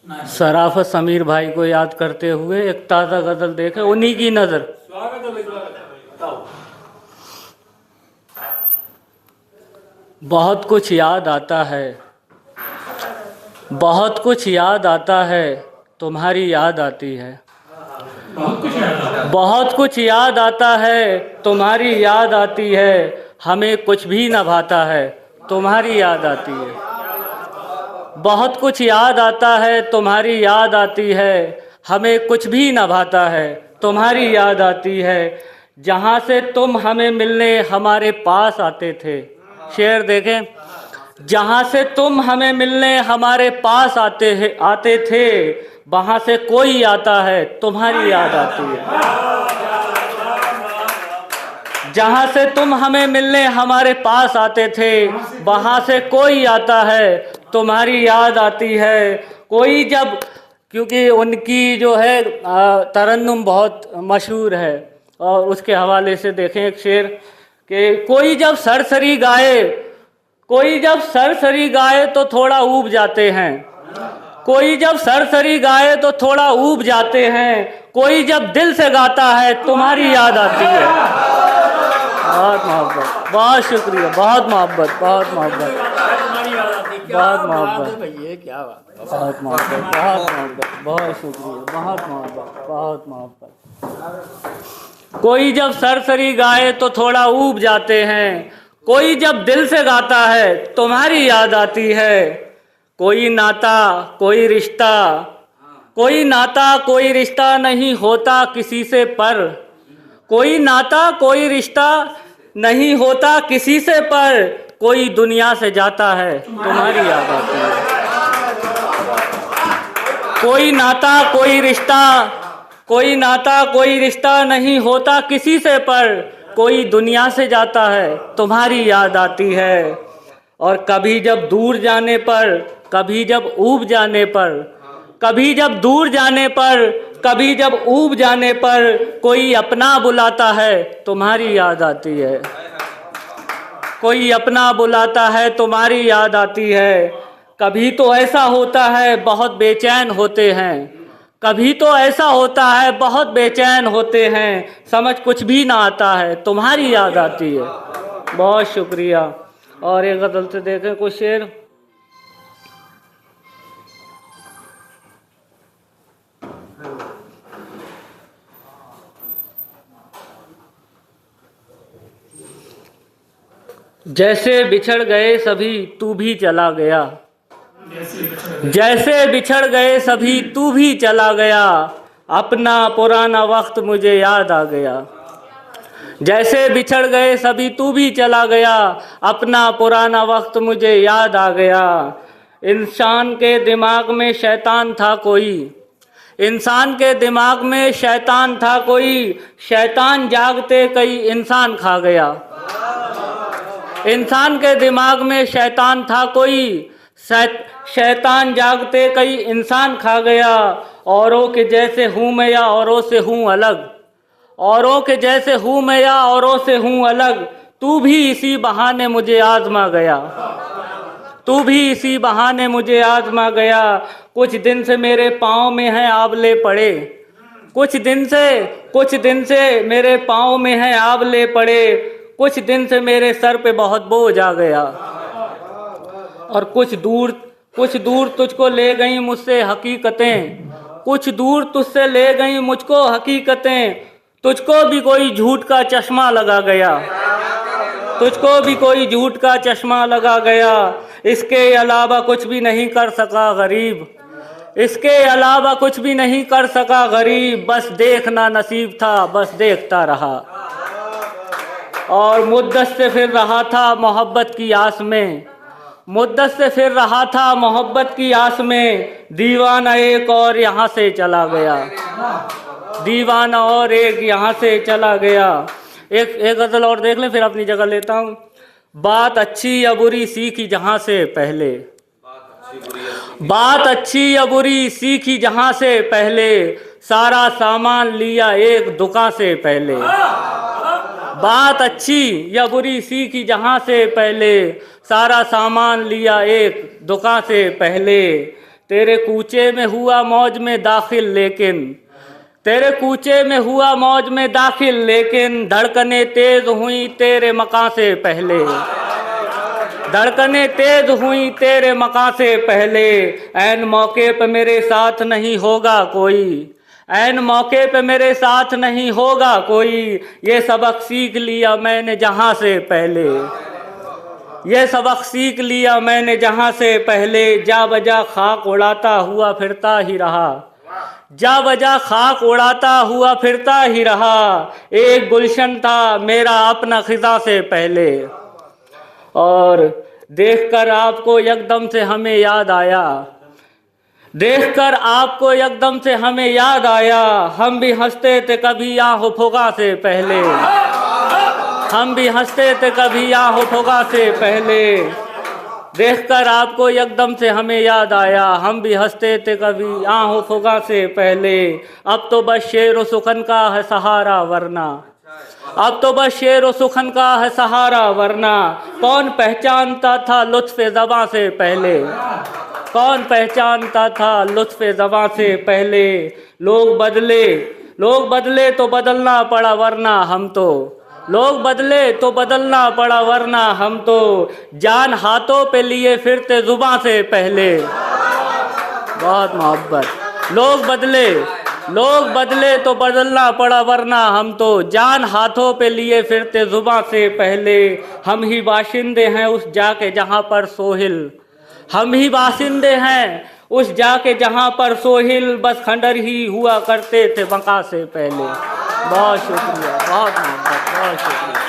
शराफत समीर भाई को याद करते हुए एक ताज़ा गज़ल देखे, उन्हीं की नज़र। बहुत कुछ याद आता है, बहुत कुछ याद आता है, तुम्हारी याद आती है। बहुत कुछ याद आता है, तुम्हारी याद आती है, हमें कुछ भी न भाता है, तुम्हारी याद आती है। बहुत कुछ याद आता है, तुम्हारी याद आती है, हमें कुछ भी न भाता है, तुम्हारी याद आती है। जहाँ से तुम हमें मिलने हमारे पास आते थे, शेर देखें। जहाँ से तुम हमें मिलने हमारे पास आते थे, वहाँ से कोई आता है, तुम्हारी याद आती है। जहाँ से तुम हमें मिलने हमारे पास आते थे, वहाँ से कोई आता है, तुम्हारी याद आती है। कोई जब, क्योंकि उनकी जो है तरन्नुम बहुत मशहूर है, और उसके हवाले से देखें एक शेर कि कोई जब सरसरी गाए, कोई जब सरसरी गाए तो थोड़ा ऊब जाते हैं, कोई जब सरसरी गाए तो थोड़ा ऊब जाते हैं, कोई जब दिल से गाता है, तुम्हारी याद आती है। बहुत मोहब्बत, बहुत शुक्रिया, बहुत मोहब्बत, बहुत मोहब्बत, बहुत मोहब्बत, ये क्या बात, बहुत मोहब्बत, बहुत मोहब्बत, बहुत शुक्रिया, बहुत मोहब्बत, बहुत मोहब्बत। कोई जब सरसरी गाए तो थोड़ा ऊब जाते हैं, कोई जब दिल से गाता है, तुम्हारी याद आती है। कोई नाता कोई रिश्ता, कोई नाता कोई रिश्ता नहीं होता किसी से पर, कोई नाता कोई रिश्ता नहीं होता किसी से पर, कोई दुनिया से जाता है, तुम्हारी याद आती है। कोई नाता कोई रिश्ता, कोई नाता कोई रिश्ता नहीं होता किसी से पर, कोई दुनिया से जाता है, तुम्हारी याद आती है। और कभी जब दूर जाने पर, कभी जब ऊब जाने पर, कभी जब दूर जाने पर, कभी जब ऊब जाने पर, कोई अपना बुलाता है, तुम्हारी याद आती है। कोई अपना बुलाता है, तुम्हारी याद आती है। कभी तो ऐसा होता है बहुत बेचैन होते हैं, कभी तो ऐसा होता है बहुत बेचैन होते हैं, समझ कुछ भी ना आता है, तुम्हारी याद आती है। बहुत शुक्रिया। और एक गज़ल से देखें कुछ शेर। जैसे बिछड़ गए सभी तू भी चला गया, जैसे बिछड़ गए सभी तू भी चला गया, अपना पुराना वक्त मुझे याद आ गया। जैसे बिछड़ गए सभी तू भी चला गया, अपना पुराना वक्त मुझे याद आ गया। इंसान के दिमाग में शैतान था कोई, इंसान के दिमाग में शैतान था कोई, शैतान जागते कई इंसान खा गया। इंसान के दिमाग में शैतान था कोई, शैतान जागते कई इंसान खा गया। औरों के जैसे हूँ मैं या औरों से हूँ अलग, औरों के जैसे हूँ मैं या औरों से हूँ अलग, तू भी इसी बहाने मुझे आजमा गया, तू भी इसी बहाने मुझे आजमा गया। कुछ दिन से मेरे पाँव में हैं आंवले पड़े, कुछ दिन से मेरे पाँव में हैं आंवले पड़े, कुछ दिन से मेरे सर पे बहुत बोझ आ गया। और कुछ दूर तुझको ले गई मुझसे हकीकतें, कुछ दूर तुझसे ले गई मुझको हकीकतें, तुझको भी कोई झूठ का चश्मा लगा गया, तुझको भी कोई झूठ का चश्मा लगा गया। इसके अलावा कुछ भी नहीं कर सका गरीब, इसके अलावा कुछ भी नहीं कर सका गरीब, बस देखना नसीब था, बस देखता रहा। और मुद्दत से फिर रहा था मोहब्बत की आस में, मुद्दत से फिर रहा था मोहब्बत की आस में, दीवाना एक और यहाँ से चला गया, दीवाना और एक यहाँ से चला गया। एक गज़ल और देख लें फिर अपनी जगह लेता हूँ। बात अच्छी या बुरी सीखी जहाँ से पहले, बात अच्छी या बुरी सीखी जहाँ से पहले, सारा सामान लिया एक दुकान से पहले। बात अच्छी या बुरी सीखी जहाँ से पहले, सारा सामान लिया एक दुकान से पहले। तेरे कूचे में हुआ मौज में दाखिल लेकिन, तेरे कूचे में हुआ मौज में दाखिल लेकिन धड़कने तेज हुई तेरे मकां से पहले, धड़कने तेज हुई तेरे मकां से पहले। ऐन मौके पे मेरे साथ नहीं होगा कोई, ऐन मौके पे मेरे साथ नहीं होगा कोई, ये सबक सीख लिया मैंने जहां से पहले, ये सबक सीख लिया मैंने जहां से पहले। जा बजा खाक उड़ाता हुआ फिरता ही रहा, जा बजा खाक उड़ाता हुआ फिरता ही रहा। एक गुलशन था मेरा अपना खिजा से पहले, और देखकर आपको एकदम से हमें याद आया, देखकर आपको एकदम से हमें याद आया। हम भी हंसते थे कभी आहो फुगा से पहले, हम भी हंसते थे कभी आहो फुगा से पहले। देखकर आपको एकदम से हमें याद आया, हम भी हंसते थे कभी आहो फुगा से पहले। अब तो बस शेर व सुखन का है सहारा वरना, अब तो बस शेर व सुखन का है सहारा वरना। कौन पहचानता था लुत्फ़े ज़बां से पहले, कौन पहचानता था लुत्फ़े ज़बां से पहले। लोग बदले तो बदलना पड़ा वरना हम तो, लोग बदले तो बदलना पड़ा वरना हम तो। जान हाथों पे लिए फिरते ज़ुबां से पहले, बहुत मोहब्बत। लोग बदले तो बदलना पड़ा वरना हम तो। जान हाथों पे लिए फिरते ज़ुबां से पहले। हम ही बाशिंदे हैं उस जाके जहाँ पर सोहिल, हम ही बाशिंदे हैं उस जाके जहाँ पर सोहिल, बस खंडर ही हुआ करते थे बका से पहले। बहुत शुक्रिया, बहुत मोहब्बत, बहुत शुक्रिया।